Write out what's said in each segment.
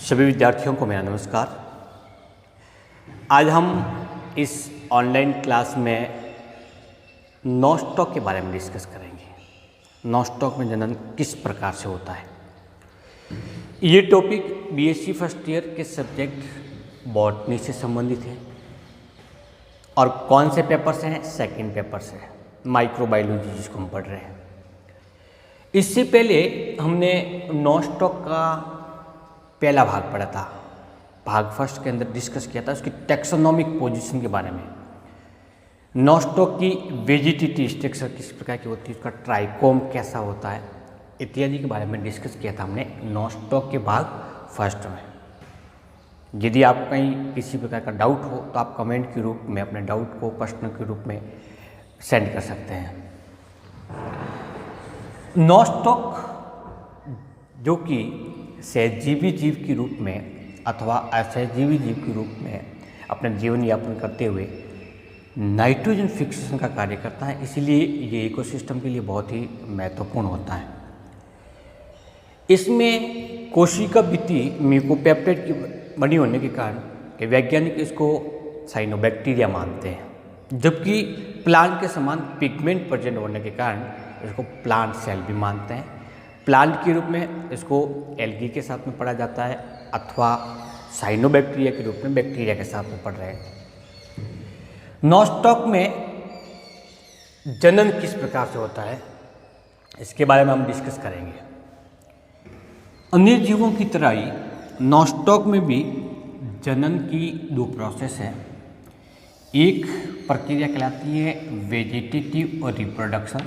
सभी विद्यार्थियों को मेरा नमस्कार। आज हम इस ऑनलाइन क्लास में नॉस्टॉक के बारे में डिस्कस करेंगे। नॉस्टॉक में जनन किस प्रकार से होता है। ये टॉपिक बीएससी फर्स्ट ईयर के सब्जेक्ट बॉटनी से संबंधित है। और कौन से पेपर से हैं? सेकंड पेपर से, माइक्रोबायोलॉजी जिसको हम पढ़ रहे हैं। इससे पहले हमने नॉस्टॉक का पहला भाग पढ़ा था, भाग फर्स्ट के अंदर डिस्कस किया था उसकी टैक्सोनॉमिक पोजीशन के बारे में। नॉस्टॉक की वेजिटेटिव स्ट्रक्चर किस प्रकार की होती है, उसका ट्राइकोम कैसा होता है इत्यादि के बारे में डिस्कस किया था हमने नॉस्टॉक के भाग फर्स्ट में। यदि आप कहीं किसी प्रकार का डाउट हो तो आप कमेंट के रूप में अपने डाउट को प्रश्न के रूप में सेंड कर सकते हैं। नॉस्टॉक जो कि सहजीवी जीव के रूप में अथवा असहजीवी जीव के रूप में अपना जीवन यापन करते हुए नाइट्रोजन फिक्सेशन का कार्य करता है, इसलिए ये इकोसिस्टम के लिए बहुत ही महत्वपूर्ण होता है। इसमें कोशिका भित्ति म्यूकोपेप्टाइड की बनी होने के कारण कि वैज्ञानिक इसको साइनोबैक्टीरिया मानते हैं, जबकि प्लांट के समान पिगमेंट प्रेजेंट होने के कारण इसको प्लांट सेल भी मानते हैं। प्लांट के रूप में इसको एल्गी के साथ में पढ़ा जाता है अथवा साइनोबैक्टीरिया के रूप में बैक्टीरिया के साथ में पढ़ रहे हैं। नॉस्टॉक में जनन किस प्रकार से होता है इसके बारे में हम डिस्कस करेंगे। अन्य जीवों की तरह ही नॉस्टॉक में भी जनन की दो प्रोसेस है। एक प्रक्रिया कहलाती है वेजिटेटिव और रिप्रोडक्शन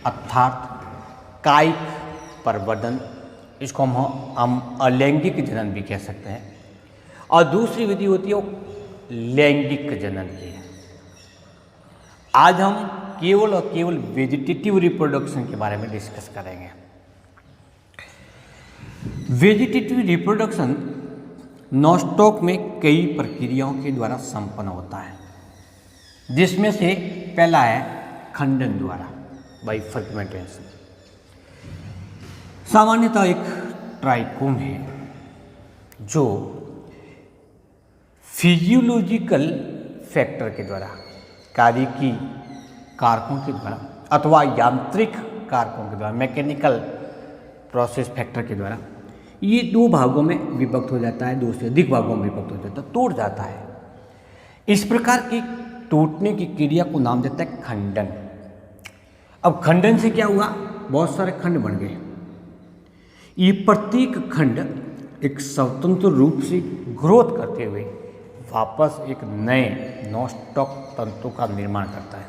अर्थात कायिक प्रवर्धन, इसको हम अलैंगिक जनन भी कह सकते हैं। और दूसरी विधि होती है वो लैंगिक जनन की। आज हम केवल और केवल वेजिटेटिव रिप्रोडक्शन के बारे में डिस्कस करेंगे। वेजिटेटिव रिप्रोडक्शन नॉस्टॉक में कई प्रक्रियाओं के द्वारा संपन्न होता है, जिसमें से पहला है खंडन द्वारा बाई फर्मेंटेशन। सामान्यतः एक ट्राइकोम है जो फिजियोलॉजिकल फैक्टर के द्वारा, कार्यकी कारकों के द्वारा अथवा यांत्रिक कारकों के द्वारा, मैकेनिकल प्रोसेस फैक्टर के द्वारा ये दो भागों में विभक्त हो जाता है, दो से अधिक भागों में विभक्त हो जाता है, टूट जाता है। इस प्रकार की टूटने की क्रिया को नाम देता है खंडन। अब खंडन से क्या हुआ, बहुत सारे खंड बन गए। ये प्रत्येक खंड एक स्वतंत्र रूप से ग्रोथ करते हुए वापस एक नए नॉस्टॉक तंतु का निर्माण करता है।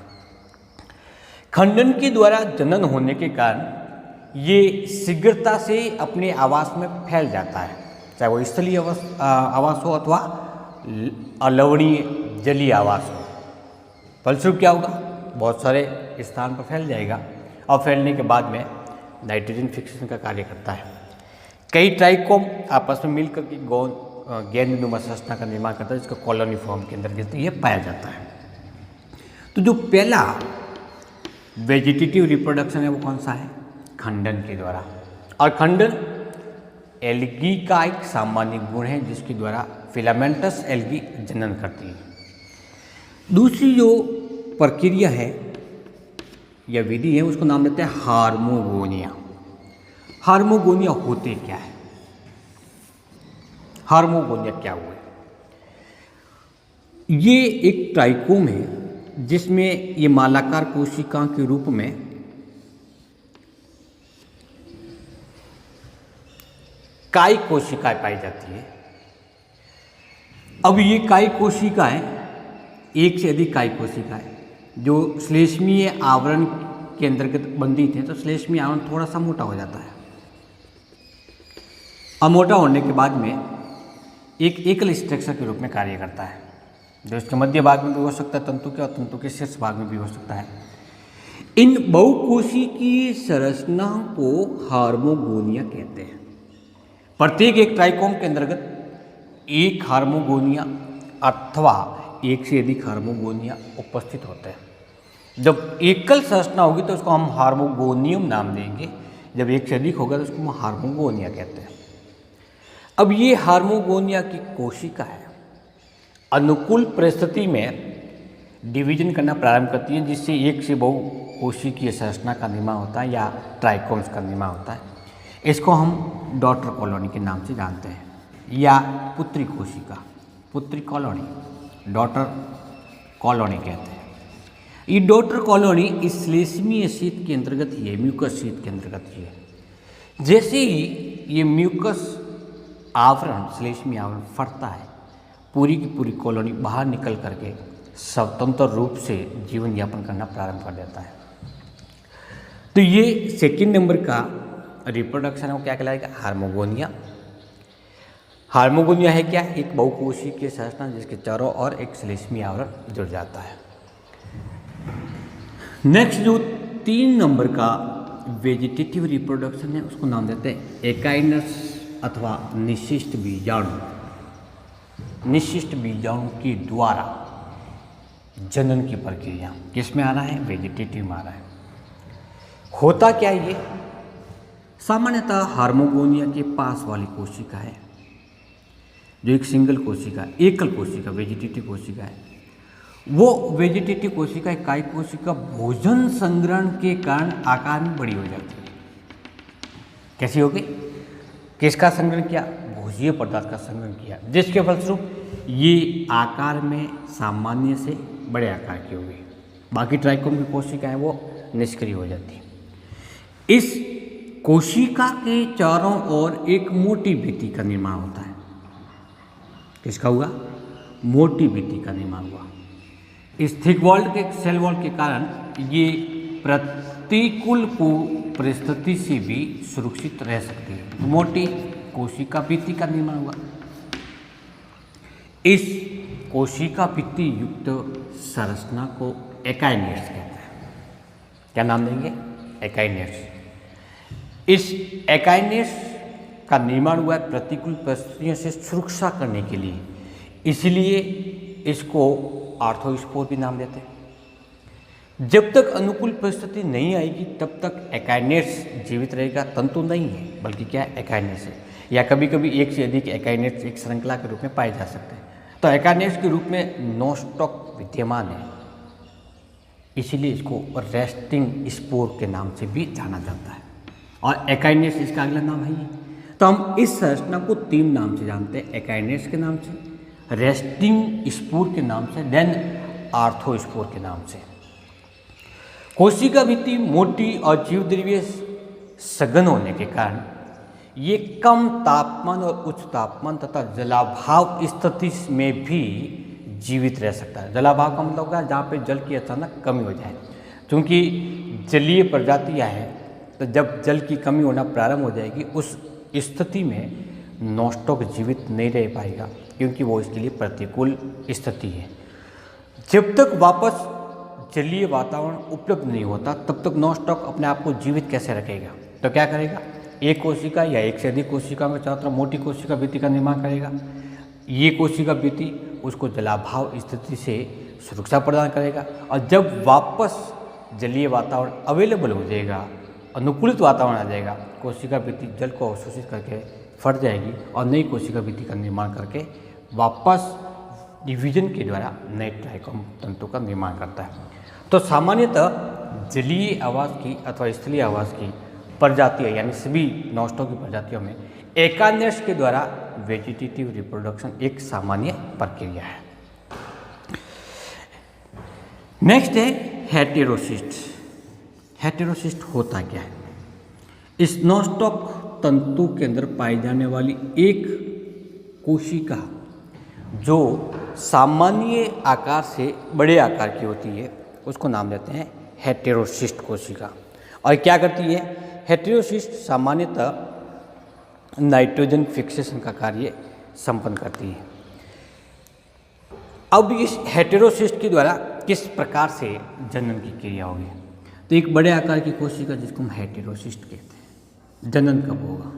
खंडन के द्वारा जनन होने के कारण ये शीघ्रता से अपने आवास में फैल जाता है, चाहे वो स्थलीय आवास हो अथवा अलवणीय जलीय आवास हो। फलस्वरूप क्या होगा, बहुत सारे स्थान पर फैल जाएगा और फैलने के बाद में नाइट्रोजन फिक्सेशन का कार्य करता है। कई ट्राइकोम आपस में मिलकर के गेंदनुमा संरचना का निर्माण करता है, जिसको कॉलोनी फॉर्म के अंदर ये पाया जाता है। तो जो पहला वेजिटेटिव रिप्रोडक्शन है वो कौन सा है? खंडन के द्वारा। और खंडन एल्गी का एक सामान्य गुण है जिसके द्वारा फिलामेंटस एल्गी जनन करती है। दूसरी जो प्रक्रिया है या विधि है उसको नाम देते हैं हार्मोगोनिया। हार्मोगोनिया होते क्या है? हार्मोगोनिया क्या हुआ? ये एक ट्राइकोम है जिसमें ये मालाकार कोशिकाओं के रूप में काई कोशिकाएं पाई जाती है। अब ये काई कोशिकाएं, एक से अधिक काई कोशिकाएं जो श्लेष्मीय आवरण के अंतर्गत बंधित है, तो श्लेष्मीय आवरण थोड़ा सा मोटा हो जाता है। और मोटा होने के बाद में एक एकल स्ट्रक्चर के रूप में कार्य करता है, जो इसके मध्य भाग में भी हो सकता है तंतु के, और तंतु के शीर्ष भाग में भी हो सकता है। इन बहुकोशिकीय संरचना को हार्मोगोनिया कहते हैं। प्रत्येक एक ट्राइकोम के अंतर्गत एक हार्मोगोनिया अथवा एक से अधिक हार्मोगोनिया उपस्थित होते हैं। जब एकल संरचना होगी तो उसको हम हार्मोगोनियम नाम देंगे, जब एक से अधिक होगा तो उसको हम हार्मोगोनिया कहते हैं। अब ये हार्मोगोनिया की कोशिका है, अनुकूल परिस्थिति में डिवीजन करना प्रारंभ करती है, जिससे एक से बहु कोशिकीय संरचना का निर्माण होता है या ट्राइकोम्स का निर्माण होता है। इसको हम डॉटर कॉलोनी के नाम से जानते हैं या पुत्री कोशिका, पुत्री कॉलोनी, डॉटर कॉलोनी कहते हैं। ये डॉटर कॉलोनी इस श्लेष्मीय शीत के अंतर्गत ही है, म्यूकस शीत के अंतर्गत ही है। जैसे ही ये म्यूकस आवरण, श्लेष्मीय आवरण फटता है, पूरी की पूरी कॉलोनी बाहर निकल करके स्वतंत्र रूप से जीवन यापन करना प्रारंभ कर देता है। तो ये सेकंड नंबर का रिप्रोडक्शन है, वो क्या कहलाएगा? हार्मोगोनिया। हार्मोगोनिया है क्या? एक बहुकोशिकीय संरचना जिसके चारों ओर एक श्लेष्मीय आवरण जुड़ जाता है। नेक्स्ट जो 3 नंबर का वेजिटेटिव रिप्रोडक्शन है, उसको नाम देते हैं एकाइनस अथवा निशिष्ट बीजाणु। निशिष्ट बीजाणु के द्वारा जनन की प्रक्रिया किस में आ रहा है? वेजिटेटिव में आ रहा है। होता क्या ये? सामान्यतः हार्मोगोनिया के पास वाली कोशिका है, जो एक सिंगल कोशिका, एकल कोशिका, वेजिटेटिव कोशिका है, वो वेजिटेटिव कोशिका, इकाई कोशिका भोजन संग्रहण के कारण आकार में बड़ी हो जाती है। कैसी होगी? किसका संग्रहण किया? भोज्य पदार्थ का संग्रहण किया, जिसके फलस्वरूप ये आकार में सामान्य से बड़े आकार की होगी। बाकी ट्राइकोम की कोशिकाएं वो निष्क्रिय हो जाती है। इस कोशिका के चारों ओर एक मोटी भित्ति का निर्माण होता है। किसका हुआ? मोटी भित्ति का निर्माण हुआ। इस थिक वॉल्ड के सेल वॉल के कारण ये प्रतिकूल परिस्थिति से भी सुरक्षित रह सकती है। मोटी कोशिका भित्ति का निर्माण हुआ। इस कोशिका भित्ति युक्त संरचना को एकाइनेट्स कहते हैं। क्या नाम देंगे? एकाइनेट्स। इस एकाइनेट्स का निर्माण हुआ है प्रतिकूल परिस्थितियों से सुरक्षा करने के लिए, इसलिए इसको आर्थोस्पोर भी नाम देते हैं। जब तक अनुकूल परिस्थिति नहीं आएगी तब तक एकाइनेट्स जीवित रहेगा। तंतु नहीं है, बल्कि क्या है? एकाइनेट्स है। या कभी कभी एक से अधिक एकाइनेट्स एक श्रृंखला के रूप में पाए जा सकते हैं। तो एकाइनेट्स के रूप में नोस्टॉक विद्यमान है, इसीलिए इसको रेस्टिंग स्पोर के नाम से भी जाना जाता है। और एकाइनेट्स इसका अगला नाम है ये। तो हम इस संरचना को 3 नाम से जानते हैं, एकाइनेट्स के नाम से, रेस्टिंग स्पोर के नाम से, देन आर्थोस्पोर के नाम से। कोशिका भित्ति मोटी और जीवद्रव्य सघन होने के कारण ये कम तापमान और उच्च तापमान तथा जलाभाव स्थिति में भी जीवित रह सकता है। जलाभाव का मतलब होगा जहाँ पे जल की अचानक कमी हो जाए। क्योंकि जलीय प्रजातियाँ हैं, तो जब जल की कमी होना प्रारंभ हो जाएगी, उस स्थिति में नोस्टॉक जीवित नहीं रह पाएगा, क्योंकि वो इसके लिए प्रतिकूल स्थिति है। जब तक वापस जलीय वातावरण उपलब्ध नहीं होता तब तक नोस्टॉक अपने आप को जीवित कैसे रखेगा? तो क्या करेगा? एक कोशिका या एक से अधिक कोशिका में चारों तरफ मोटी कोशिका भित्ति का निर्माण करेगा। ये कोशिका भित्ति उसको जलाभाव स्थिति से सुरक्षा प्रदान करेगा, और जब वापस जलीय वातावरण अवेलेबल हो जाएगा, अनुकूलित वातावरण आ जाएगा, कोशिका भित्ति जल को अवशोषित करके फट जाएगी और नई कोशिका भित्ति का निर्माण करके वापस डिवीजन के द्वारा नए ट्राइकोम तंतु का निर्माण करता है। तो सामान्यतः जलीय आवास की अथवा स्थलीय आवास की प्रजातियाँ, यानी सभी नोस्टॉक की प्रजातियों में एकाइनेट्स के द्वारा वेजिटेटिव रिप्रोडक्शन एक सामान्य प्रक्रिया है। नेक्स्ट है हेटेरोसिस्ट। हेटेरोसिस्ट होता क्या है? इस नोस्टॉक तंतु के अंदर पाई जाने वाली एक कोशिका जो सामान्य आकार से बड़े आकार की होती है, उसको नाम देते हैं हेटेरोसिस्ट कोशिका। और क्या करती है? हेटेरोसिस्ट सामान्यतः नाइट्रोजन फिक्सेशन का कार्य संपन्न करती है। अब इस हेटेरोसिस्ट के द्वारा किस प्रकार से जनन की क्रिया होगी? तो एक बड़े आकार की कोशिका जिसको हम हेटेरोसिस्ट कहते हैं, जनन कब होगा?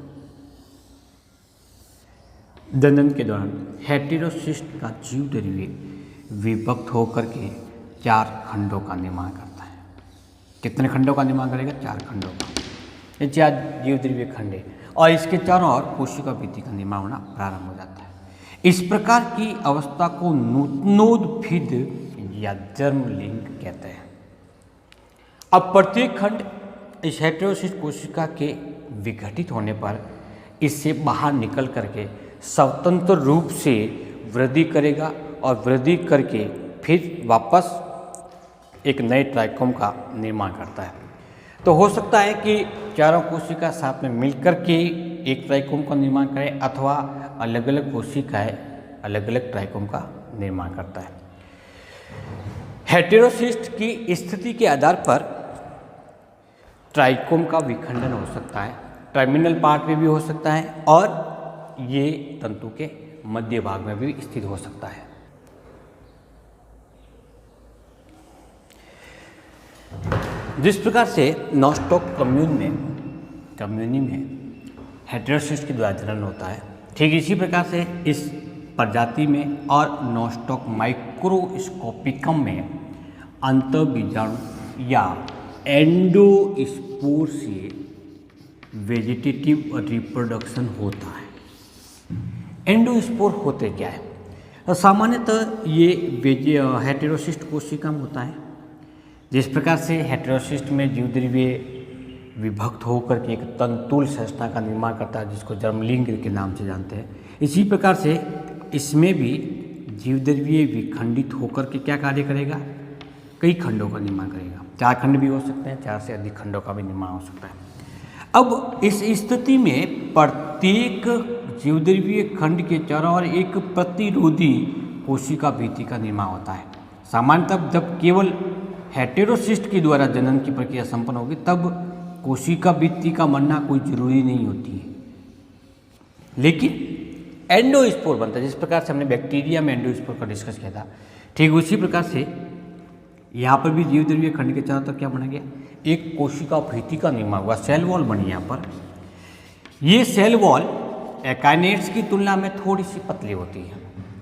जनन के दौरान हेटेरोसिस्ट का जीव द्रव्य विभक्त होकर के 4 खंडों का निर्माण करता है। कितने खंडों का निर्माण करेगा? 4 खंडों का। ये 4 जीव द्रव्य खंड है। और इसके चारों ओर कोशिका भित्ति का निर्माण होना प्रारंभ हो जाता है। इस प्रकार की अवस्था को नूतनोत्थित या जर्मलिंग कहते हैं। अब प्रत्येक खंड इस हेटेरोसिस्ट कोशिका के विघटित होने पर इससे बाहर निकल करके स्वतंत्र रूप से वृद्धि करेगा और वृद्धि करके फिर वापस एक नए ट्राइकोम का निर्माण करता है। तो हो सकता है कि चारों कोशिका साथ में मिलकर के एक ट्राइकोम का निर्माण करें अथवा अलग अलग कोशिकाएं अलग अलग ट्राइकोम का निर्माण करता है। हेटेरोसिस्ट की स्थिति के आधार पर ट्राइकोम का विखंडन हो सकता है, टर्मिनल पार्ट में भी हो सकता है और ये तंतु के मध्य भाग में भी स्थित हो सकता है। जिस प्रकार से नॉस्टॉक कम्युनी में हेटेरोसिस्ट के द्वारा जनन होता है, ठीक इसी प्रकार से इस प्रजाति में और नॉस्टॉक माइक्रोस्कोपिकम में अंतःबीजाणु या एंडोस्पोर से वेजिटेटिव रिप्रोडक्शन होता है। एंडोस्पोर होते क्या है? तो सामान्यतः ये हेटेरोसिस्ट कोशिका में होता है। जिस प्रकार से हेटेरोसिस्ट में जीवद्रव्य विभक्त होकर के एक तंतुल संरचना का निर्माण करता है जिसको जर्मलिंग के नाम से जानते हैं, इसी प्रकार से इसमें भी जीवद्रव्य विखंडित होकर के क्या कार्य करेगा? कई खंडों का निर्माण करेगा। 4 खंड भी हो सकते हैं, 4 से अधिक खंडों का भी निर्माण हो सकता है। अब इस स्थिति में प्रत्येक जीवद्रव्य खंड के चारों ओर एक प्रतिरोधी कोशिका भित्ति का निर्माण होता है। सामान्यतः जब केवल हेटेरोसिस्ट के द्वारा जनन की प्रक्रिया संपन्न होगी तब कोशिका भित्ति का बनना कोई जरूरी नहीं होती है, लेकिन एंडोस्पोर बनता है। जिस प्रकार से हमने बैक्टीरिया में एंडोस्पोर का डिस्कस किया था, ठीक उसी प्रकार से यहाँ पर भी जीवद्रव्य खंड के चारों तरफ क्या बना गया? एक कोशिका भित्ति का निर्माण हुआ, सेल वॉल बनी यहाँ पर। ये सेल वॉल एकाइनेट्स की तुलना में थोड़ी सी पतली होती है,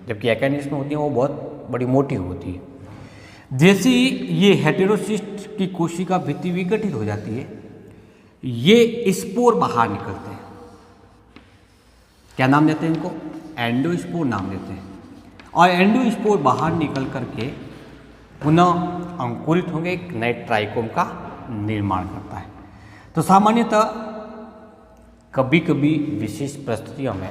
जबकि एकाइनेट्स में होती है वो बहुत बड़ी मोटी होती है। जैसे ही ये हेटेरोसिस्ट की कोशिका भित्ति विघटित हो जाती है, ये स्पोर बाहर निकलते हैं। क्या नाम देते हैं इनको? एंडोस्पोर नाम देते हैं। और एंडोस्पोर बाहर निकल करके पुनः अंकुरित होंगे, एक नए ट्राइकोम का निर्माण करता है। तो सामान्यतः कभी कभी विशेष परिस्थितियों में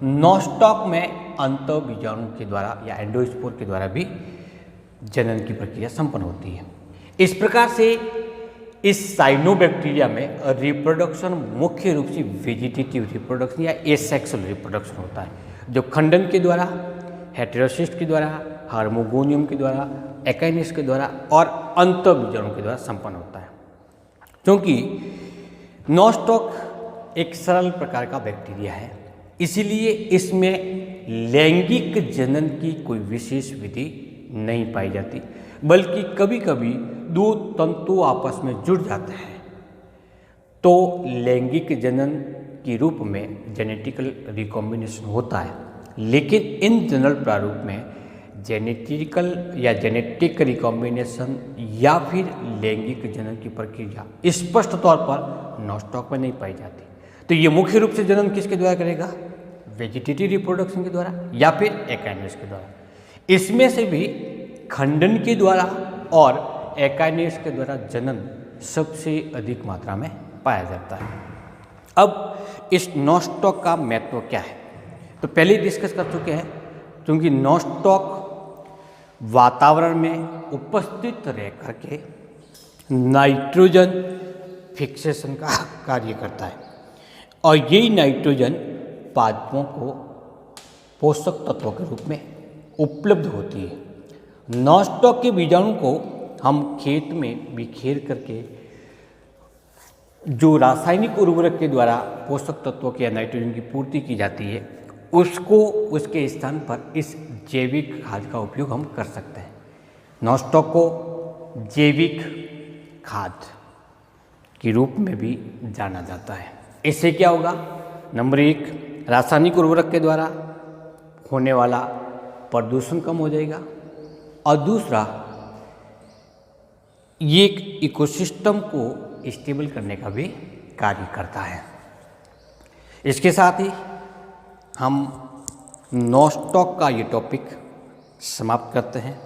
नॉस्टॉक में अंतःबीजाणु के द्वारा या एंडोस्पोर के द्वारा भी जनन की प्रक्रिया संपन्न होती है। इस प्रकार से इस साइनोबैक्टीरिया में रिप्रोडक्शन मुख्य रूप से वेजिटेटिव रिप्रोडक्शन या एसेक्सुअल रिप्रोडक्शन होता है, जो खंडन के द्वारा, हेटेरोसिस्ट के द्वारा, हार्मोगोनियम के द्वारा, एकाइनेट्स के द्वारा और अंतःबीजाणु के द्वारा संपन्न होता है। क्योंकि नॉस्टॉक एक सरल प्रकार का बैक्टीरिया है, इसीलिए इसमें लैंगिक जनन की कोई विशेष विधि नहीं पाई जाती, बल्कि कभी कभी 2 तंतु आपस में जुड़ जाते हैं तो लैंगिक जनन के रूप में जेनेटिकल रिकॉम्बिनेशन होता है। लेकिन इन जनरल प्रारूप में जेनेटिकल या जेनेटिक रिकॉम्बिनेशन या फिर लैंगिक जनन की प्रक्रिया स्पष्ट तौर पर नॉस्टॉक में नहीं पाई जाती। तो ये मुख्य रूप से जनन किसके द्वारा करेगा? वेजिटेटिव रिप्रोडक्शन के द्वारा या फिर एकाइनेट्स के द्वारा। इसमें से भी खंडन के द्वारा और एकाइनेट्स के द्वारा जनन सबसे अधिक मात्रा में पाया जाता है। अब इस नॉस्टॉक का महत्व क्या है? तो पहले ही डिस्कस कर चुके हैं, क्योंकि नॉस्टॉक वातावरण में उपस्थित रह करके नाइट्रोजन फिक्सेशन का कार्य करता है और यही नाइट्रोजन पादपों को पोषक तत्वों के रूप में उपलब्ध होती है। नॉस्टॉक के बीजाणु को हम खेत में बिखेर करके जो रासायनिक उर्वरक के द्वारा पोषक तत्वों की या नाइट्रोजन की पूर्ति की जाती है, उसको उसके स्थान पर इस जैविक खाद का उपयोग हम कर सकते हैं। नॉस्टॉक को जैविक खाद के रूप में भी जाना जाता है। इससे क्या होगा? नंबर 1, रासायनिक उर्वरक के द्वारा होने वाला प्रदूषण कम हो जाएगा और दूसरा, ये इकोसिस्टम को स्टेबल करने का भी कार्य करता है। इसके साथ ही हम नोस्टॉक का ये टॉपिक समाप्त करते हैं।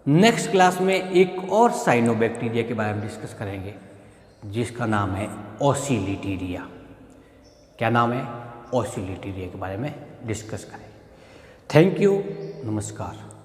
नेक्स्ट क्लास में एक और साइनोबैक्टीरिया के बारे में डिस्कस करेंगे जिसका नाम है ओसिलिटीरिया। क्या नाम है? ओसिलिटीरिया के बारे में डिस्कस करेंगे। थैंक यू, नमस्कार।